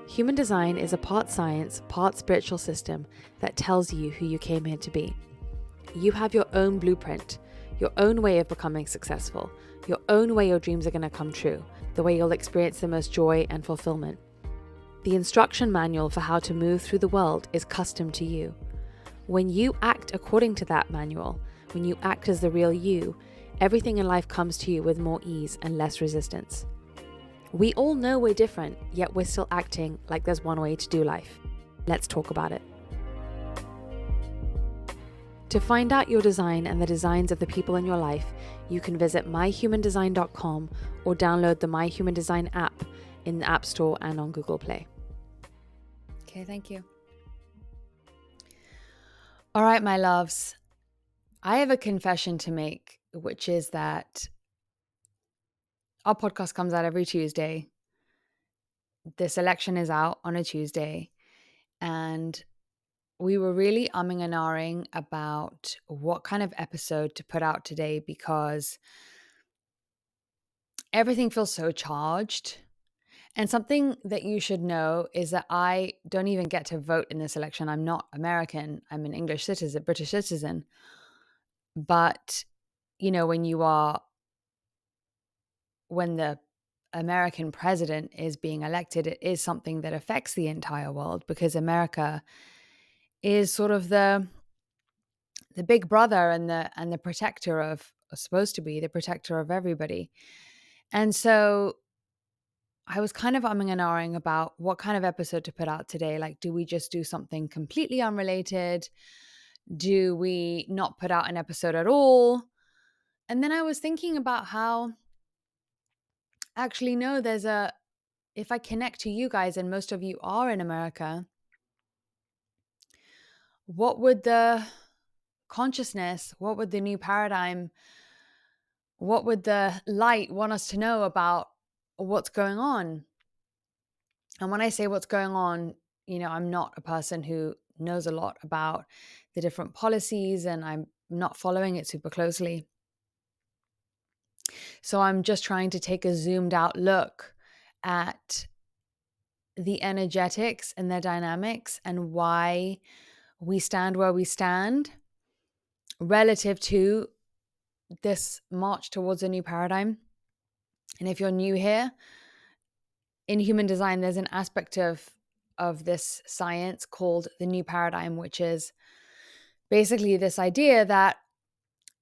Human design is a part science, part spiritual system that tells you who you came here to be. You have your own blueprint, your own way of becoming successful, your own way your dreams are going to come true, the way you'll experience the most joy and fulfillment. The instruction manual for how to move through the world is custom to you. When you act according to that manual, when you act as the real you, everything in life comes to you with more ease and less resistance. We all know we're different, yet we're still acting like there's one way to do life. Let's talk about it. To find out your design and the designs of the people in your life, you can visit myhumandesign.com or download the My Human Design app in the App Store and on Google Play. Okay, thank you. All right, my loves. I have a confession to make, which is that our podcast comes out every Tuesday. This election is out on a Tuesday. And we were really umming and ahhing about what kind of episode to put out today because everything feels so charged. And something that you should know is that I don't even get to vote in this election. I'm not American. I'm an English citizen, British citizen. But, you know, when the American president is being elected, it is something that affects the entire world because America is sort of the big brother and the protector of, supposed to be the protector of everybody. And so I was kind of umming and ahhing about what kind of episode to put out today. Like, do we just do something completely unrelated? Do we not put out an episode at all? And then I was thinking about how actually, no, if I connect to you guys and most of you are in America, what would the consciousness, what would the new paradigm, what would the light want us to know about what's going on? And when I say what's going on, you know, I'm not a person who knows a lot about the different policies and I'm not following it super closely. So I'm just trying to take a zoomed out look at the energetics and their dynamics and why we stand where we stand relative to this march towards a new paradigm. And if you're new here, in human design, there's an aspect of this science called the new paradigm, which is basically this idea that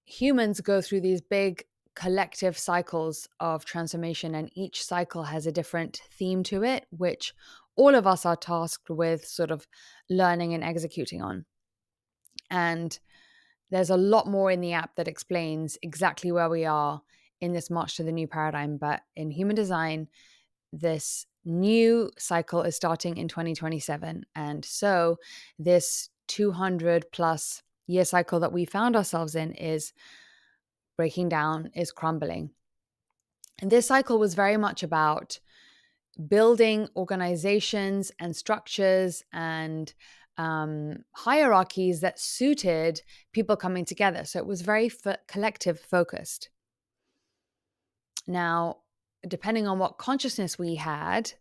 humans go through these big collective cycles of transformation, and each cycle has a different theme to it, which all of us are tasked with sort of learning and executing on. And there's a lot more in the app that explains exactly where we are in this march to the new paradigm. But in human design, this new cycle is starting in 2027. And so this 200 plus year cycle that we found ourselves in is breaking down, is crumbling. And this cycle was very much about building organizations and structures and hierarchies that suited people coming together. So it was very collective focused. Now, depending on what consciousness we had,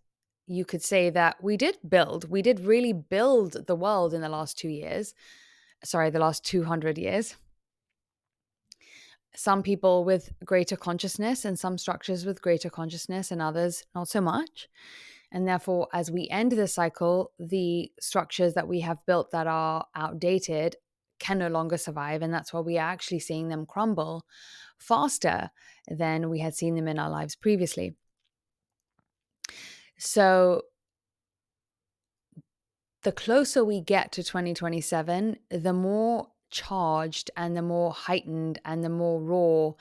you could say that we did really build the world in the last 200 years. Some people with greater consciousness and some structures with greater consciousness and others not so much. And therefore, as we end the cycle, the structures that we have built that are outdated can no longer survive. And that's why we are actually seeing them crumble faster than we had seen them in our lives previously. So the closer we get to 2027, the more charged and the more heightened and the more raw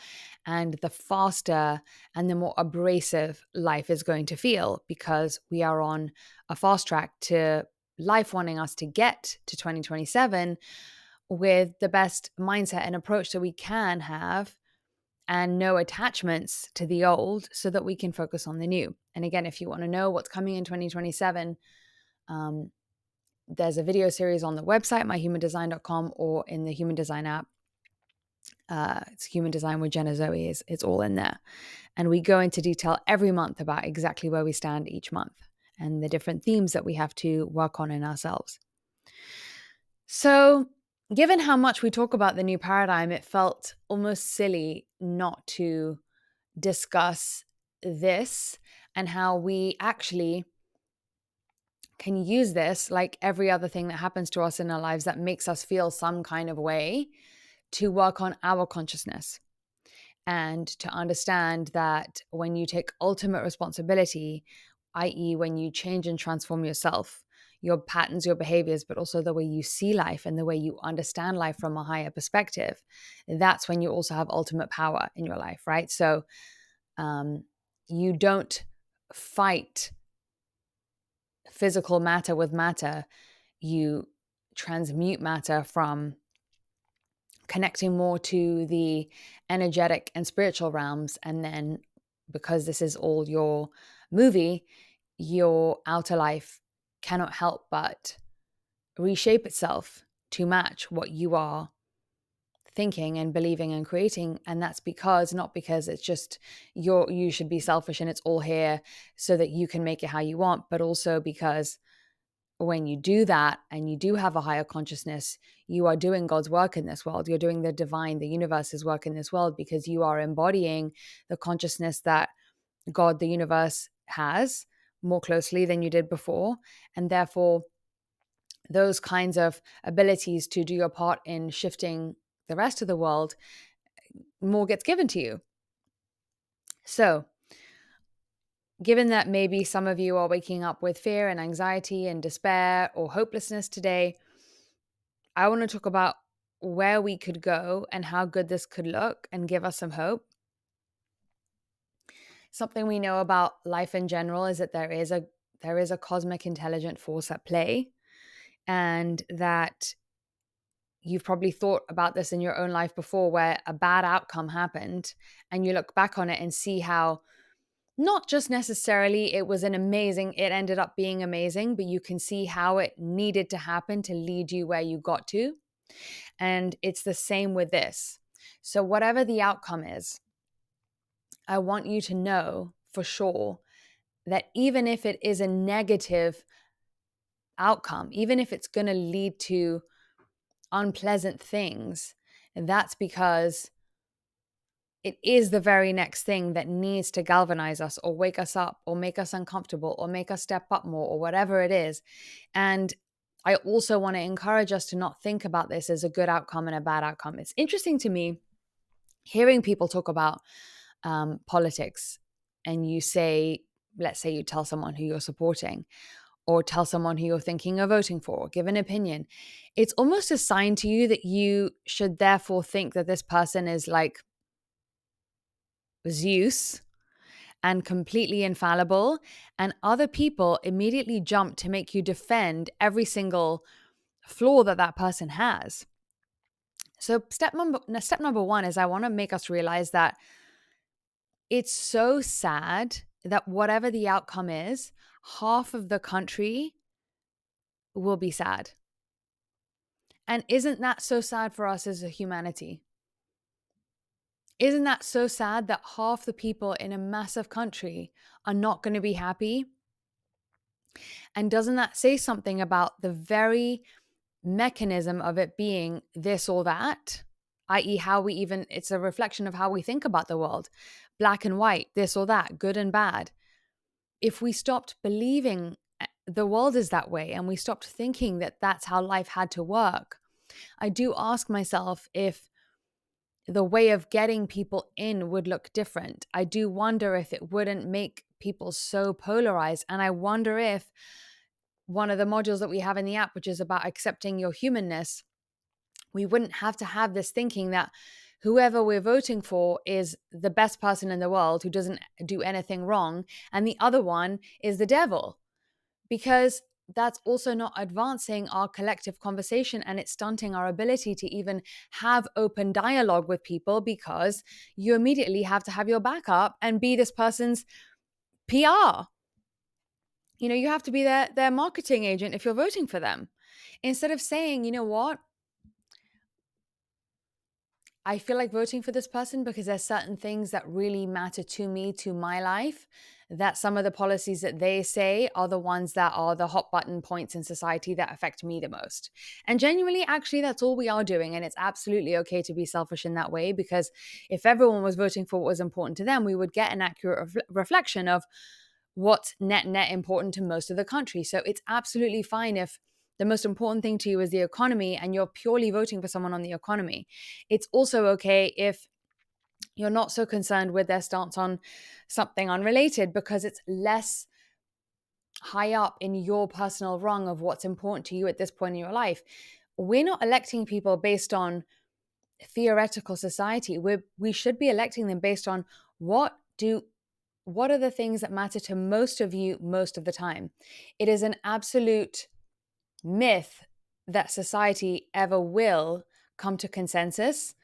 and the faster and the more abrasive life is going to feel, because we are on a fast track to life wanting us to get to 2027 with the best mindset and approach that we can have and no attachments to the old so that we can focus on the new. And again, if you want to know what's coming in 2027, there's a video series on the website, myhumandesign.com, or in the Human Design app. It's Human Design with Jenna Zoe. It's all in there. And we go into detail every month about exactly where we stand each month. and the different themes that we have to work on in ourselves. So, given how much we talk about the new paradigm, it felt almost silly not to discuss this and how we actually can use this, like every other thing that happens to us in our lives that makes us feel some kind of way, to work on our consciousness and to understand that when you take ultimate responsibility, i.e., when you change and transform yourself, your patterns, your behaviors, but also the way you see life and the way you understand life from a higher perspective, that's when you also have ultimate power in your life, right? So you don't fight physical matter with matter, you transmute matter from connecting more to the energetic and spiritual realms. And then, because this is all your movie, your outer life cannot help but reshape itself to match what you are thinking and believing and creating. And that's because, not because it's just you should be selfish and it's all here so that you can make it how you want, but also because when you do that and you do have a higher consciousness, you are doing God's work in this world. You're doing the divine, the universe's work in this world, because you are embodying the consciousness that God, the universe, has more closely than you did before. And therefore, those kinds of abilities to do your part in shifting the rest of the world, more gets given to you. So, given that maybe some of you are waking up with fear and anxiety and despair or hopelessness today, I want to talk about where we could go and how good this could look and give us some hope. Something we know about life in general is that there is a cosmic intelligent force at play, and that you've probably thought about this in your own life before, where a bad outcome happened and you look back on it and see how not just necessarily it ended up being amazing, but you can see how it needed to happen to lead you where you got to. And it's the same with this. So whatever the outcome is, I want you to know for sure that even if it is a negative outcome, even if it's going to lead to unpleasant things, that's because it is the very next thing that needs to galvanize us or wake us up or make us uncomfortable or make us step up more or whatever it is. And I also want to encourage us to not think about this as a good outcome and a bad outcome. It's interesting to me hearing people talk about politics, and let's say you tell someone who you're supporting or tell someone who you're thinking of voting for, or give an opinion. It's almost a sign to you that you should therefore think that this person is like Zeus and completely infallible, and other people immediately jump to make you defend every single flaw that that person has. So step number one is I want to make us realize that it's so sad that whatever the outcome is, half of the country will be sad. And isn't that so sad for us as a humanity? Isn't that so sad that half the people in a massive country are not going to be happy? And doesn't that say something about the very mechanism of it being this or that, i.e., it's a reflection of how we think about the world, black and white, this or that, good and bad. If we stopped believing the world is that way and we stopped thinking that that's how life had to work, I do ask myself if the way of getting people in would look different. I do wonder if it wouldn't make people so polarized. And I wonder if one of the modules that we have in the app, which is about accepting your humanness, we wouldn't have to have this thinking that whoever we're voting for is the best person in the world who doesn't do anything wrong, and the other one is the devil. Because that's also not advancing our collective conversation, and it's stunting our ability to even have open dialogue with people, because you immediately have to have your backup and be this person's PR. You have to be their marketing agent if you're voting for them. Instead of saying, you know what? I feel like voting for this person because there's certain things that really matter to me, to my life, that some of the policies that they say are the ones that are the hot button points in society that affect me the most. And genuinely, actually, that's all we are doing. And it's absolutely okay to be selfish in that way, because if everyone was voting for what was important to them, we would get an accurate reflection of what's net important to most of the country. So it's absolutely fine if the most important thing to you is the economy and you're purely voting for someone on the economy. It's also okay if you're not so concerned with their stance on something unrelated, because it's less high up in your personal rung of what's important to you at this point in your life. We're not electing people based on theoretical society. We should be electing them based on what are the things that matter to most of you most of the time. It is an absolute myth that society ever will come to consensus,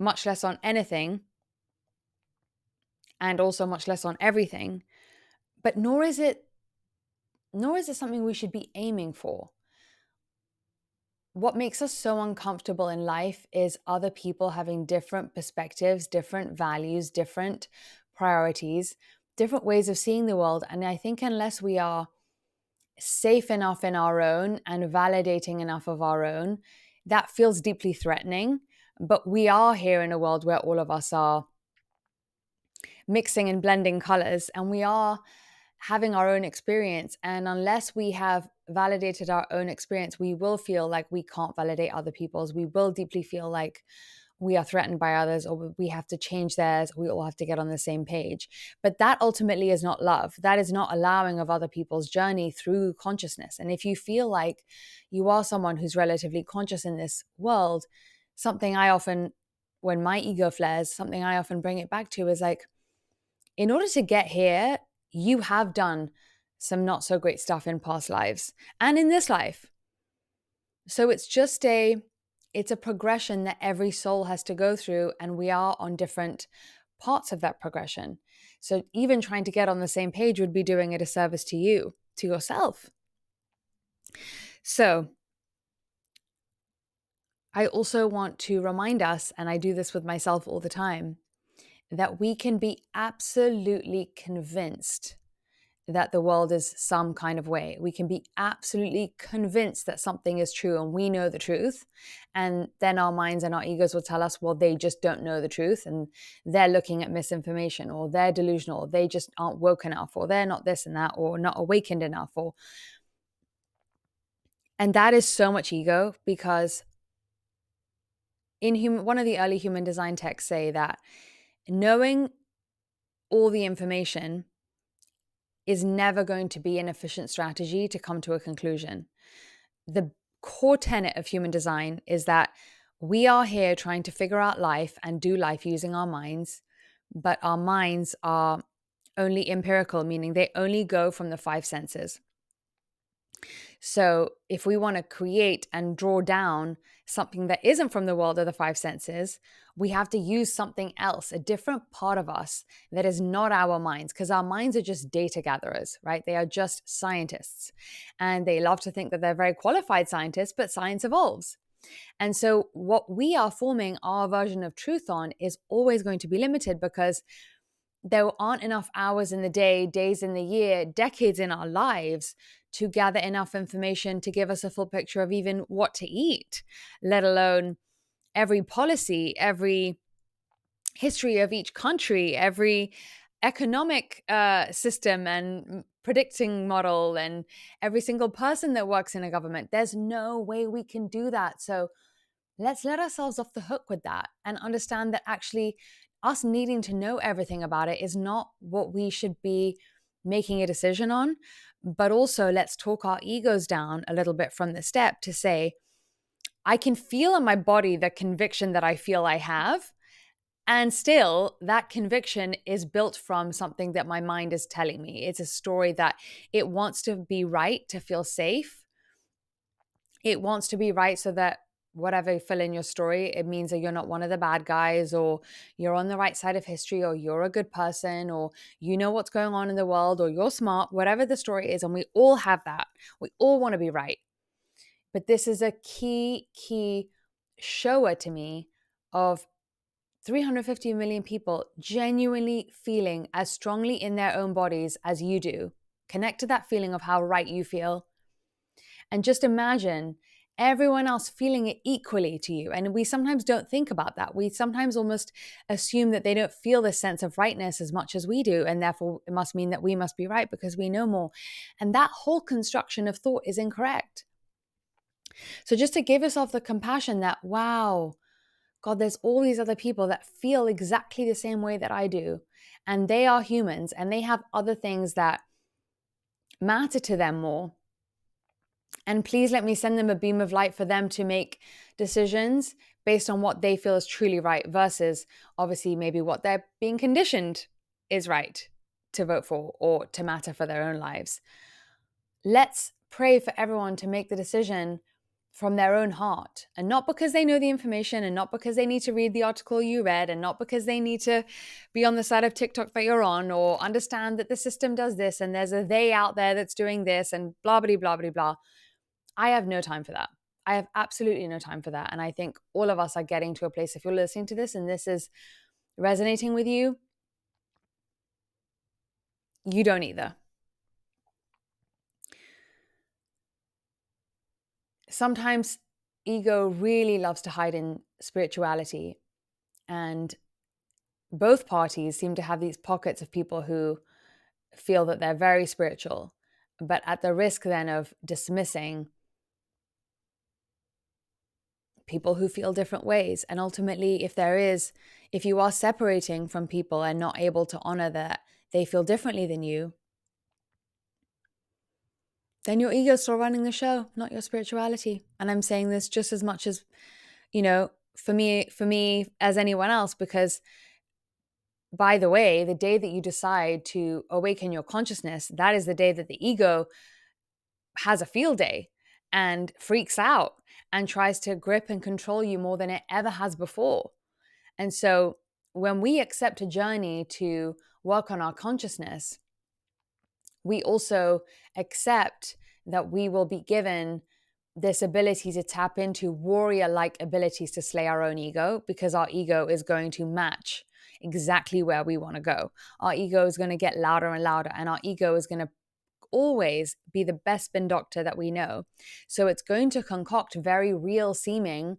much less on anything, and also much less on everything. But nor is it something we should be aiming for. What makes us so uncomfortable in life is other people having different perspectives, different values, different priorities, different ways of seeing the world. And I think unless we are safe enough in our own and validating enough of our own, that feels deeply threatening. But we are here in a world where all of us are mixing and blending colors, and we are having our own experience. And unless we have validated our own experience, we will feel like we can't validate other people's. We will deeply feel like we are threatened by others, or we have to change theirs. We all have to get on the same page. But that ultimately is not love. That is not allowing of other people's journey through consciousness. And if you feel like you are someone who's relatively conscious in this world, something I often, when my ego flares, something I often bring it back to is like, in order to get here, you have done some not so great stuff in past lives and in this life. So it's a progression that every soul has to go through, and we are on different parts of that progression. So even trying to get on the same page would be doing a disservice to you, to yourself. So I also want to remind us, and I do this with myself all the time, that we can be absolutely convinced that the world is some kind of way. We can be absolutely convinced that something is true and we know the truth. And then our minds and our egos will tell us, well, they just don't know the truth and they're looking at misinformation, or they're delusional, or they just aren't woke enough, or they're not this and that, or not awakened enough. And that is so much ego, because one of the early human design texts say that knowing all the information is never going to be an efficient strategy to come to a conclusion. The core tenet of human design is that we are here trying to figure out life and do life using our minds, but our minds are only empirical, meaning they only go from the five senses. So if we want to create and draw down something that isn't from the world of the five senses, we have to use something else, a different part of us that is not our minds, because our minds are just data gatherers, right? They are just scientists, and they love to think that they're very qualified scientists, but science evolves. And so what we are forming our version of truth on is always going to be limited, because there aren't enough hours in the day, days in the year, decades in our lives to gather enough information to give us a full picture of even what to eat, let alone every policy, every history of each country, every economic system and predicting model, and every single person that works in a government. There's no way we can do that. So let's let ourselves off the hook with that and understand that actually us needing to know everything about it is not what we should be making a decision on. But also, let's talk our egos down a little bit from the step to say, I can feel in my body the conviction that I feel I have. And still, that conviction is built from something that my mind is telling me. It's a story that it wants to be right to feel safe. It wants to be right so that whatever you fill in your story, it means that you're not one of the bad guys, or you're on the right side of history, or you're a good person, or you know what's going on in the world, or you're smart, whatever the story is. And we all have that. We all want to be right. But this is a key shower to me of 350 million people genuinely feeling as strongly in their own bodies as you do. Connect to that feeling of how right you feel. And just imagine everyone else feeling it equally to you. And we sometimes don't think about that. We sometimes almost assume that they don't feel this sense of rightness as much as we do. And therefore, it must mean that we must be right because we know more. And that whole construction of thought is incorrect. So just to give yourself the compassion that, wow, God, there's all these other people that feel exactly the same way that I do. And they are humans and they have other things that matter to them more. And please let me send them a beam of light for them to make decisions based on what they feel is truly right versus obviously maybe what they're being conditioned is right to vote for or to matter for their own lives. Let's pray for everyone to make the decision from their own heart, and not because they know the information and not because they need to read the article you read and not because they need to be on the side of TikTok that you're on or understand that the system does this and there's a they out there that's doing this and blah, blah, blah, blah, blah. I have no time for that. I have absolutely no time for that. And I think all of us are getting to a place, if you're listening to this and this is resonating with you, you don't either. Sometimes ego really loves to hide in spirituality, and both parties seem to have these pockets of people who feel that they're very spiritual, but at the risk then of dismissing people who feel different ways. And ultimately, if you are separating from people and not able to honor that they feel differently than you, then your ego's still running the show, not your spirituality. And I'm saying this just as much as, for me as anyone else, because by the way, the day that you decide to awaken your consciousness, that is the day that the ego has a field day and freaks out and tries to grip and control you more than it ever has before. And so when we accept a journey to work on our consciousness, we also accept that we will be given this ability to tap into warrior-like abilities to slay our own ego, because our ego is going to match exactly where we want to go. Our ego is going to get louder and louder, and our ego is going to always be the best spin doctor that we know. So it's going to concoct very real seeming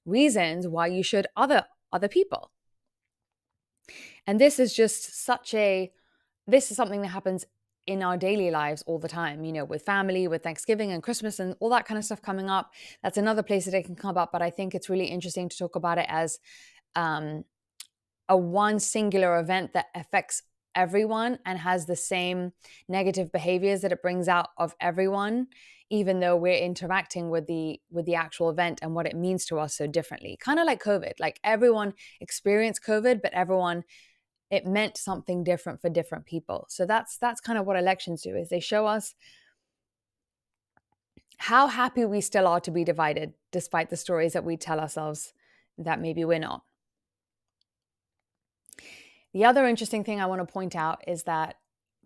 reasons why you should other people. And this is something that happens in our daily lives all the time, with family, with Thanksgiving and Christmas and all that kind of stuff coming up. That's another place that it can come up. But I think it's really interesting to talk about it as a one singular event that affects everyone and has the same negative behaviors that it brings out of everyone, even though we're interacting with the actual event and what it means to us so differently. Kind of like COVID. Like everyone experienced COVID, but it meant something different for different people. So that's kind of what elections do, is they show us how happy we still are to be divided, despite the stories that we tell ourselves that maybe we're not. The other interesting thing I want to point out is that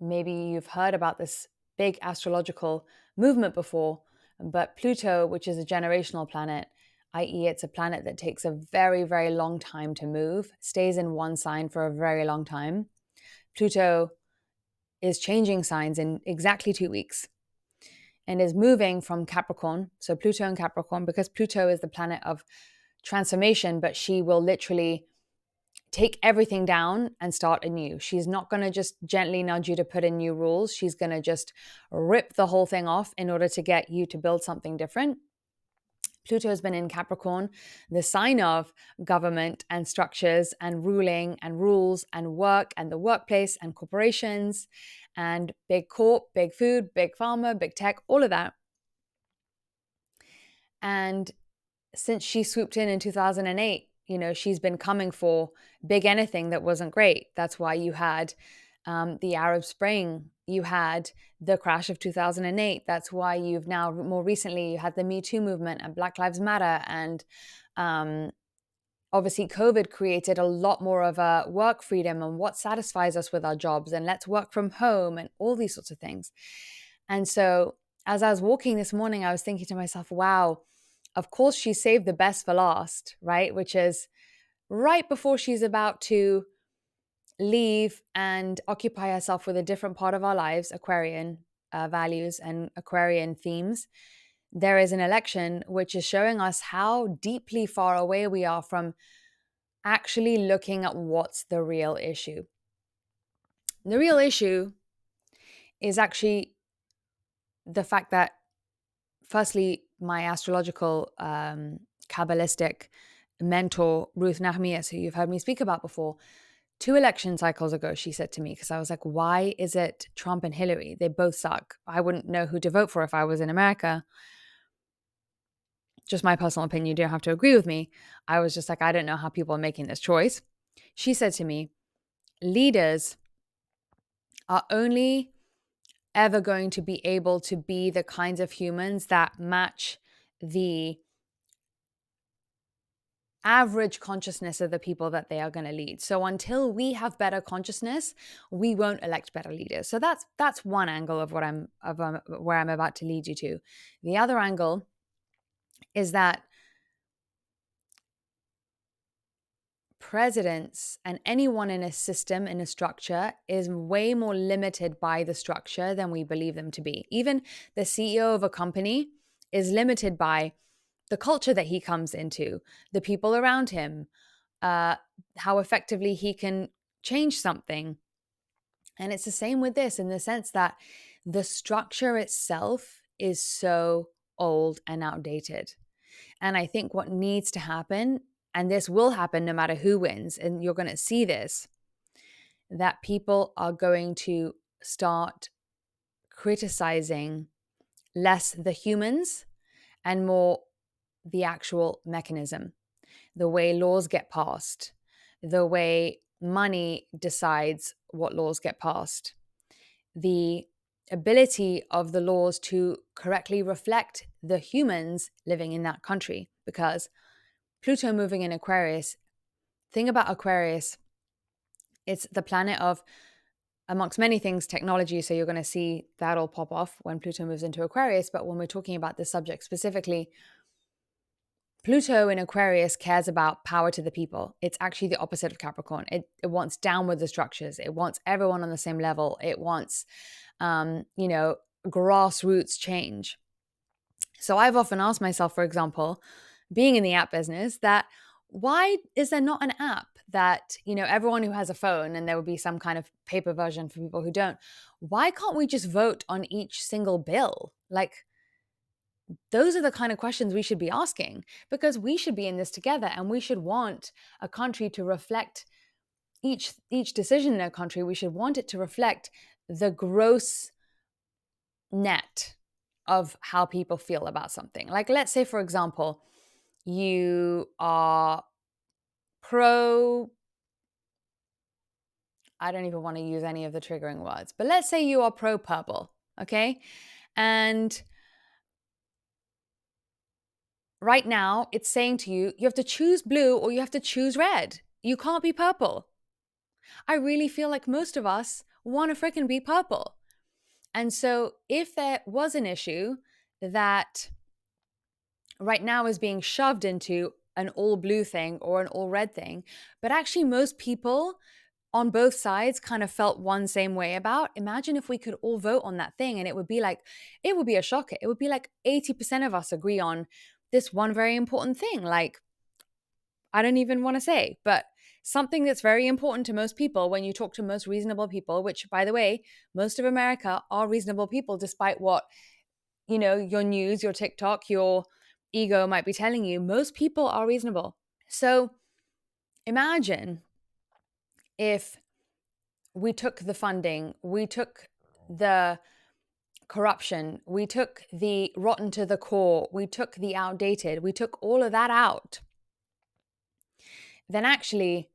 maybe you've heard about this big astrological movement before, but Pluto, which is a generational planet, i.e. it's a planet that takes a very, very long time to move, stays in one sign for a very long time. Pluto is changing signs in exactly 2 weeks and is moving from Capricorn. So Pluto in Capricorn, because Pluto is the planet of transformation, but she will literally take everything down and start anew. She's not going to just gently nudge you to put in new rules. She's going to just rip the whole thing off in order to get you to build something different. Pluto has been in Capricorn, the sign of government and structures and ruling and rules and work and the workplace and corporations and big corp, big food, big pharma, big tech, all of that. And since she swooped in 2008, she's been coming for big anything that wasn't great. That's why you had the Arab Spring. You had the crash of 2008. That's why you've now, more recently, you had the Me Too movement and Black Lives Matter. And obviously, COVID created a lot more of a work freedom and what satisfies us with our jobs. And let's work from home and all these sorts of things. And so as I was walking this morning, I was thinking to myself, wow, of course she saved the best for last, right? Which is right before she's about to leave and occupy herself with a different part of our lives, Aquarian values and Aquarian themes, there is an election which is showing us how deeply far away we are from actually looking at what's the real issue. The real issue is actually the fact that, firstly, my astrological, Kabbalistic mentor, Ruth Nahmias, who you've heard me speak about before, 2 election cycles ago, she said to me, because I was like, why is it Trump and Hillary? They both suck. I wouldn't know who to vote for if I was in America. Just my personal opinion. You don't have to agree with me. I was just like, I don't know how people are making this choice. She said to me, leaders are only ever going to be able to be the kinds of humans that match the average consciousness of the people that they are going to lead. So until we have better consciousness, we won't elect better leaders. So that's one angle of where I'm about to lead you to. The other angle is that presidents and anyone in a system, in a structure, is way more limited by the structure than we believe them to be. Even the CEO of a company is limited by the culture that he comes into, the people around him, how effectively he can change something. And it's the same with this, in the sense that the structure itself is so old and outdated. And I think what needs to happen, and this will happen no matter who wins, and you're going to see this, that people are going to start criticizing less the humans and more the actual mechanism, the way laws get passed, the way money decides what laws get passed, the ability of the laws to correctly reflect the humans living in that country. Because Pluto moving in Aquarius, thing about Aquarius, it's the planet of, amongst many things, technology. So you're going to see that all pop off when Pluto moves into Aquarius. But when we're talking about this subject specifically, Pluto in Aquarius cares about power to the people. It's actually the opposite of Capricorn. It wants downward the structures. It wants everyone on the same level. It wants, grassroots change. So I've often asked myself, for example, being in the app business, that why is there not an app that, everyone who has a phone, and there would be some kind of paper version for people who don't, why can't we just vote on each single bill? Like, those are the kind of questions we should be asking, because we should be in this together, and we should want a country to reflect each decision in a country. We should want it to reflect the gross net of how people feel about something. Like, let's say, for example, you are pro, I don't even want to use any of the triggering words, but let's say you are pro purple, okay? And right now it's saying to you, you have to choose blue or you have to choose red. You can't be purple. I really feel like most of us want to freaking be purple. And so if there was an issue that right now is being shoved into an all blue thing or an all red thing, but actually most people on both sides kind of felt one same way about, imagine if we could all vote on that thing, and it would be a shocker. It would be like 80% of us agree on this one very important thing. Like, I don't even want to say, but something that's very important to most people when you talk to most reasonable people, which, by the way, most of America are reasonable people, despite what, your news, your TikTok, your ego might be telling you. Most people are reasonable. So imagine if we took the funding, we took the corruption, we took the rotten to the core, we took the outdated, we took all of that out, then actually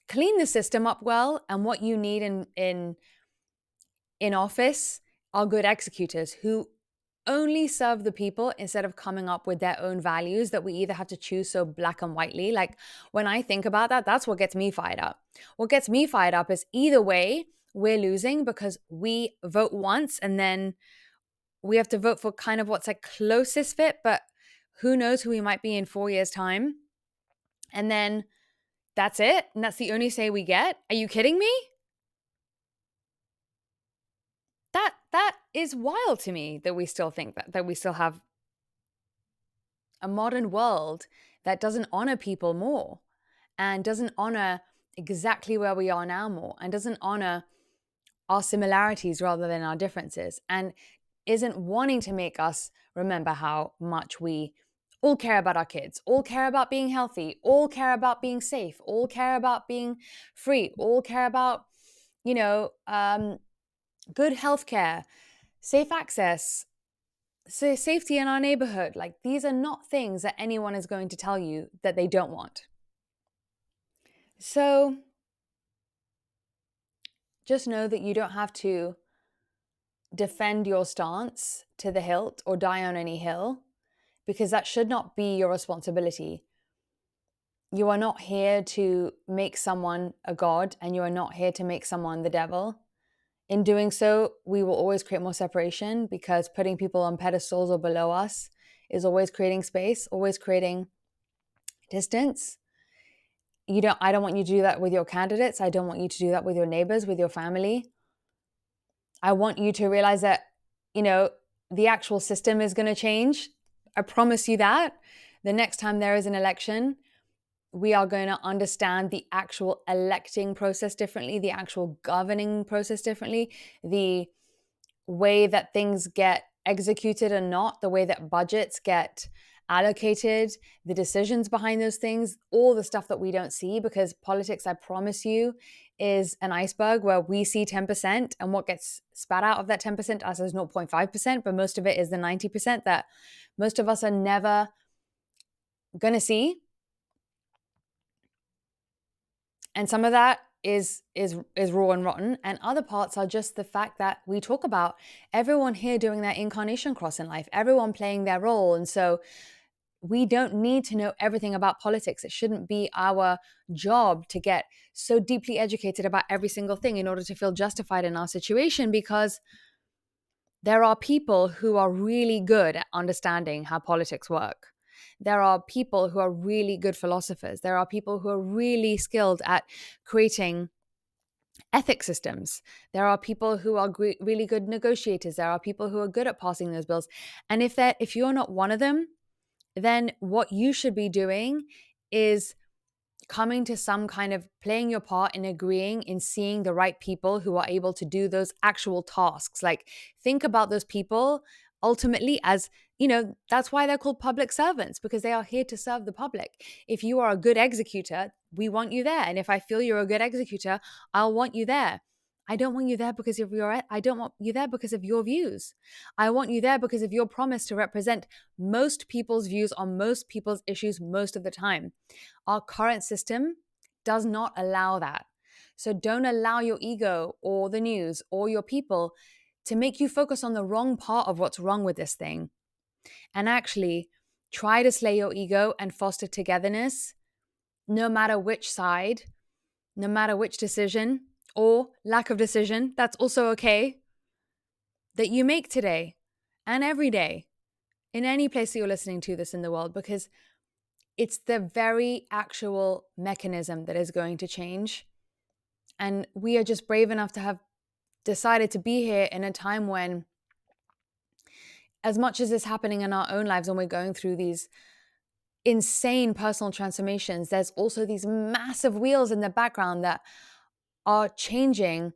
clean the system up well. And what you need in office are good executors who only serve the people, instead of coming up with their own values that we either have to choose so black and whitely. Like, when I think about that, that's what gets me fired up. What gets me fired up is either way, we're losing because we vote once and then we have to vote for kind of what's like closest fit, but who knows who we might be in 4 years' time. And then That's it? And that's the only say we get? Are you kidding me? That is wild to me that we still think that we still have a modern world that doesn't honor people more and doesn't honor exactly where we are now more and doesn't honor our similarities rather than our differences and isn't wanting to make us remember how much we all care about our kids, all care about being healthy, all care about being safe, all care about being free, all care about, good healthcare, safe access, safety in our neighborhood. Like, these are not things that anyone is going to tell you that they don't want. So just know that you don't have to defend your stance to the hilt or die on any hill, because that should not be your responsibility. You are not here to make someone a god, and you are not here to make someone the devil. In doing so, we will always create more separation, because putting people on pedestals or below us is always creating space, always creating distance. I don't want you to do that with your candidates. I don't want you to do that with your neighbors, with your family. I want you to realize that, the actual system is going to change. I promise you that. The next time there is an election, we are going to understand the actual electing process differently, the actual governing process differently, the way that things get executed and not, the way that budgets get allocated, the decisions behind those things, all the stuff that we don't see, because politics, I promise you, is an iceberg where we see 10%, and what gets spat out of that 10% to us is 0.5%, but most of it is the 90% that most of us are never going to see. And some of that is raw and rotten, and other parts are just the fact that we talk about everyone here doing their incarnation cross in life, everyone playing their role. And so we don't need to know everything about politics. It shouldn't be our job to get so deeply educated about every single thing in order to feel justified in our situation, because there are people who are really good at understanding how politics work. There are people who are really good philosophers. There are people who are really skilled at creating ethic systems. There are people who are really good negotiators. There are people who are good at passing those bills. And if you're not one of them, then what you should be doing is coming to some kind of playing your part in agreeing, in seeing the right people who are able to do those actual tasks. Like, think about those people ultimately as, that's why they're called public servants, because they are here to serve the public. If you are a good executor, we want you there. And if I feel you're a good executor, I'll want you there. I don't want you there because of I don't want you there because of your views. I want you there because of your promise to represent most people's views on most people's issues most of the time. Our current system does not allow that. So don't allow your ego or the news or your people to make you focus on the wrong part of what's wrong with this thing. And actually try to slay your ego and foster togetherness, no matter which side, no matter which decision or lack of decision, that's also okay, that you make today and every day in any place that you're listening to this in the world, because it's the very actual mechanism that is going to change. And we are just brave enough to have decided to be here in a time when, as much as is happening in our own lives and we're going through these insane personal transformations, there's also these massive wheels in the background that are changing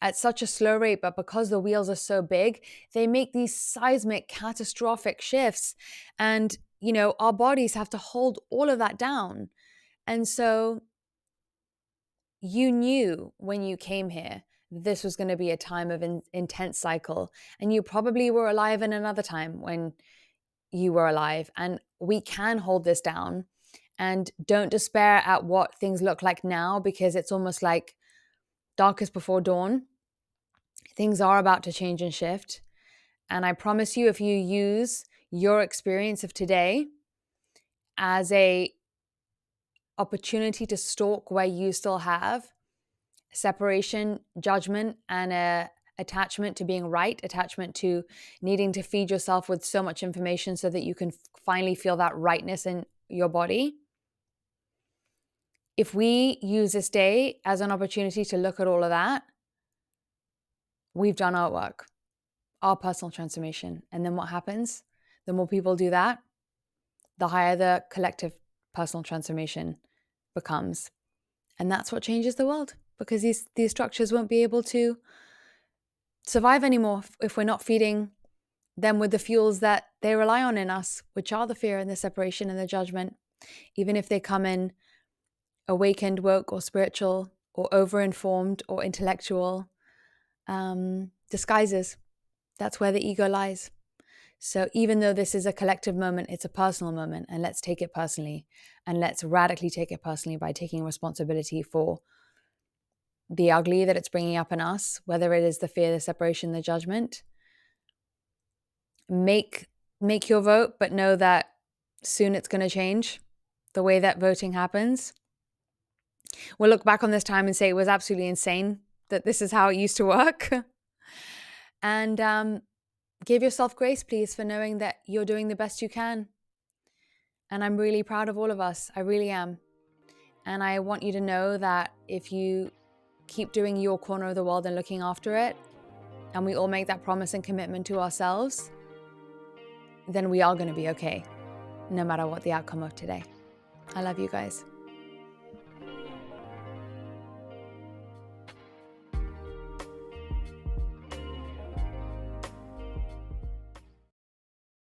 at such a slow rate, but because the wheels are so big, they make these seismic, catastrophic shifts. And, our bodies have to hold all of that down. And so you knew when you came here, this was going to be a time of intense cycle. And you probably were alive in another time when you were alive. And we can hold this down. And don't despair at what things look like now, because it's almost like darkest before dawn. Things are about to change and shift. And I promise you, if you use your experience of today as a opportunity to stalk where you still have separation, judgment, and a attachment to being right, attachment to needing to feed yourself with so much information so that you can finally feel that rightness in your body, If we use this day as an opportunity to look at all of that, we've done our work, our personal transformation. And then what happens? The more people do that, the higher the collective personal transformation becomes. And that's what changes the world, because these structures won't be able to survive anymore if we're not feeding them with the fuels that they rely on in us, which are the fear and the separation and the judgment, even if they come in awakened, woke, or spiritual, or over-informed, or intellectual disguises. That's where the ego lies. So even though this is a collective moment, it's a personal moment, and let's take it personally, and let's radically take it personally by taking responsibility for the ugly that it's bringing up in us, whether it is the fear, the separation, the judgment. Make your vote, but know that soon it's going to change the way that voting happens. We'll look back on this time and say it was absolutely insane that this is how it used to work. And give yourself grace, please, for knowing that you're doing the best you can. And I'm really proud of all of us. I really am. And I want you to know that if you keep doing your corner of the world and looking after it, and we all make that promise and commitment to ourselves, then we are going to be okay, no matter what the outcome of today. I love you guys.